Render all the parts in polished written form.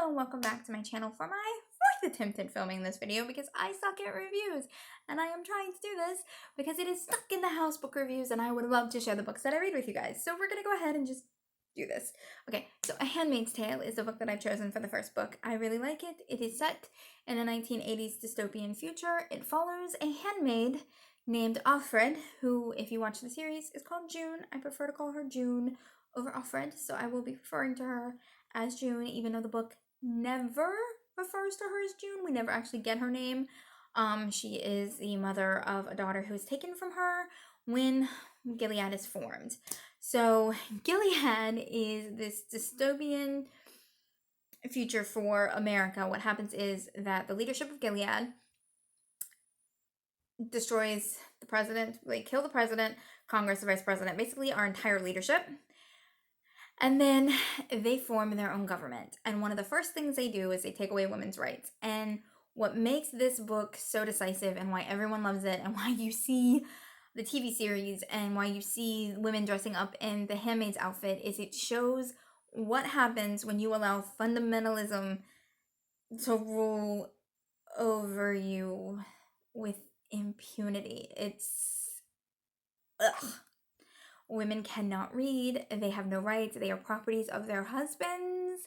Hello and welcome back to my channel for my fourth attempt at filming this video because I suck at reviews and I am trying to do this because it is stuck in the house book reviews and I would love to share the books that I read with you guys. So we're going to go ahead and just do this. Okay, so A Handmaid's Tale is the book that I've chosen for the first book. I really like it. It is set in a 1980s dystopian future. It follows a handmaid named Alfred, who, if you watch the series, is called June. I prefer to call her June over Alfred, so I will be referring to her as June, even though the book never refers to her as June. We never actually get her name. She is the mother of a daughter who is taken from her when Gilead is formed. So Gilead is this dystopian future for America. What happens is that the leadership of Gilead destroys the president. They kill the president, Congress, the vice president, basically our entire leadership. And then they form their own government. And one of the first things they do is they take away women's rights. And what makes this book so decisive and why everyone loves it and why you see the TV series and why you see women dressing up in the handmaid's outfit is it shows what happens when you allow fundamentalism to rule over you with impunity. It's ugh. Women cannot read. They have no rights. They are properties of their husbands.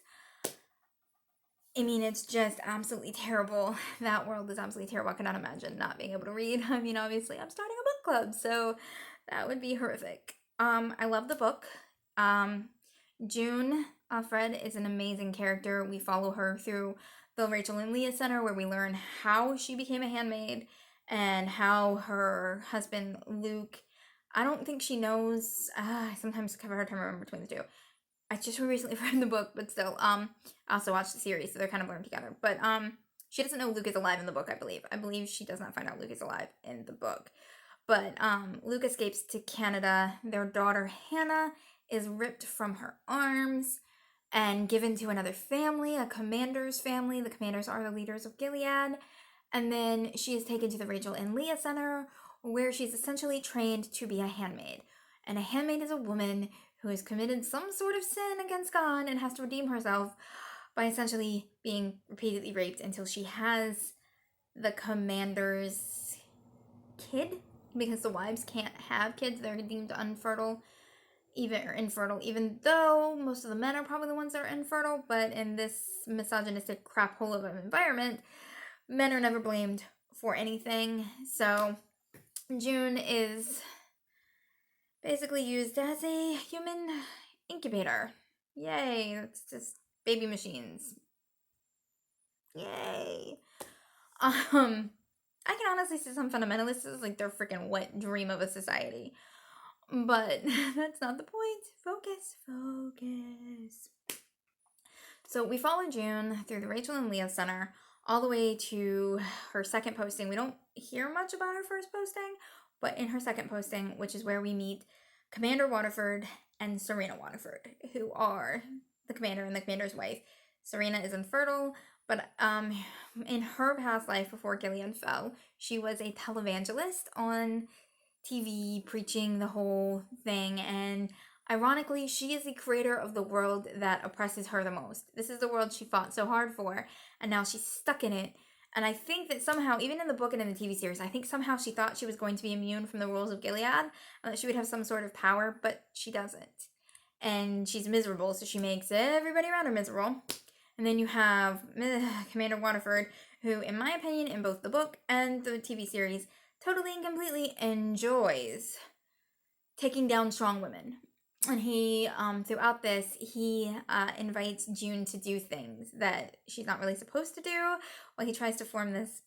I mean, it's just absolutely terrible. That world is absolutely terrible. I cannot imagine not being able to read. I mean, obviously, I'm starting a book club, so that would be horrific. I love the book. June Alfred is an amazing character. We follow her through the Rachel and Leah Center, where we learn how she became a handmaid and how her husband, Luke, I don't think she knows. I sometimes have a hard time remembering between the two. I just recently read the book, but still, I also watched the series, so they're kind of learned together. But she doesn't know Luke is alive in the book, I believe. I believe she does not find out Luke is alive in the book. But Luke escapes to Canada. Their daughter, Hannah, is ripped from her arms and given to another family, a commander's family. The commanders are the leaders of Gilead. And then she is taken to the Rachel and Leah Center, where she's essentially trained to be a handmaid. And a handmaid is a woman who has committed some sort of sin against God and has to redeem herself by essentially being repeatedly raped until she has the commander's kid, because the wives can't have kids. They're deemed infertile, even though most of the men are probably the ones that are infertile. But in this misogynistic crap hole of an environment, men are never blamed for anything. So June is basically used as a human incubator. Yay, that's just baby machines. Yay. I can honestly see some fundamentalists as like their freaking wet dream of a society. But that's not the point. Focus. So we follow June through the Rachel and Leah Center all the way to her second posting. We don't hear much about her first posting, but in her second posting, which is where we meet Commander Waterford and Serena Waterford, who are the commander and the commander's wife. Serena is infertile, but in her past life before Gilead fell, she was a televangelist on TV preaching the whole thing, and ironically, she is the creator of the world that oppresses her the most. This is the world she fought so hard for, and now she's stuck in it. And I think that somehow, even in the book and in the TV series, I think somehow she thought she was going to be immune from the rules of Gilead, and that she would have some sort of power, but she doesn't. And she's miserable, so she makes everybody around her miserable. And then you have Commander Waterford, who, in my opinion, in both the book and the TV series, totally and completely enjoys taking down strong women. And he, throughout this, he invites June to do things that she's not really supposed to do, while he tries to form this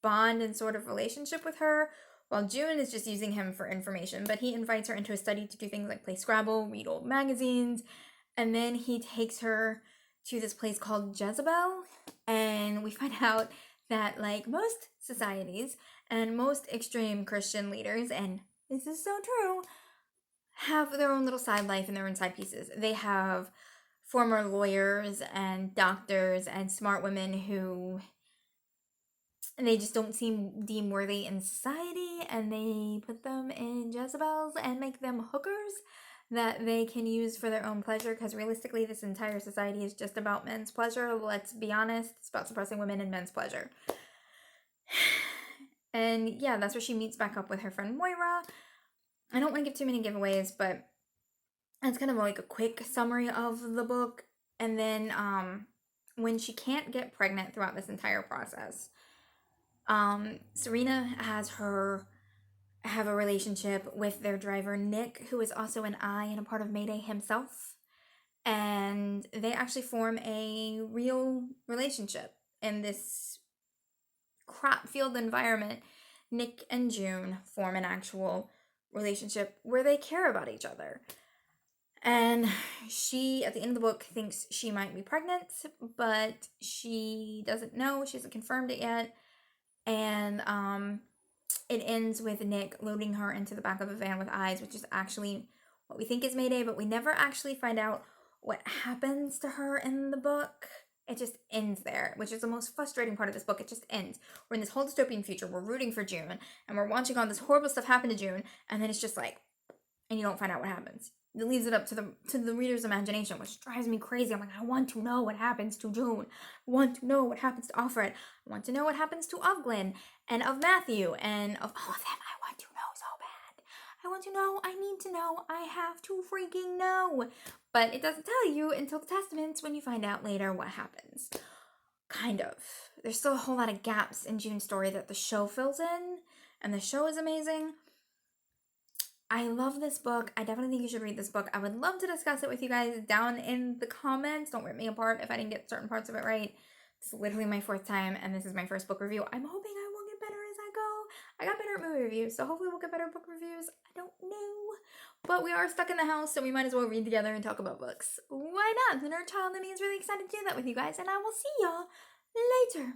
bond and sort of relationship with her, while June is just using him for information. But he invites her into a study to do things like play Scrabble, read old magazines, and then he takes her to this place called Jezebel, and we find out that, like most societies and most extreme Christian leaders, and this is so true, have their own little side life and their own side pieces. They have former lawyers and doctors and smart women who they just don't seem deemed worthy in society, and they put them in Jezebels and make them hookers. that they can use for their own pleasure, because realistically this entire society is just about men's pleasure. Let's be honest, it's about suppressing women and men's pleasure. And yeah, that's where she meets back up with her friend Moira. I don't want to give too many giveaways, but it's kind of like a quick summary of the book. And then when she can't get pregnant throughout this entire process, Serena has her have a relationship with their driver Nick, who is also an eye and a part of Mayday himself. And they actually form a real relationship in this crop field environment. Nick and June form an actual relationship where they care about each other. And she, at the end of the book, thinks she might be pregnant, but she doesn't know. She hasn't confirmed it yet. And it ends with Nick loading her into the back of a van with eyes, which is actually what we think is Mayday, but we never actually find out what happens to her in the book. It just ends there, which is the most frustrating part of this book. It just ends. We're in this whole dystopian future. We're rooting for June, and we're watching all this horrible stuff happen to June, and then it's just like, and you don't find out what happens. It leaves it up to the reader's imagination, which drives me crazy. I'm like, I want to know what happens to June. I want to know what happens to Offred. I want to know what happens to of Glenn and of Matthew and of all of them. I want to know so bad. I want to know. I need to know. I have to freaking know. But it doesn't tell you until the Testaments, when you find out later what happens. Kind of. There's still a whole lot of gaps in June's story that the show fills in, and the show is amazing. I love this book. I definitely think you should read this book. I would love to discuss it with you guys down in the comments. Don't rip me apart if I didn't get certain parts of it right. It's literally my 4th time, and this is my first book review. I'm hoping I will get better as I go. I got better at movie reviews, so hopefully we'll get better at book reviews. I don't know. But we are stuck in the house, so we might as well read together and talk about books. Why not? The nerd child in me is really excited to do that with you guys, and I will see y'all later.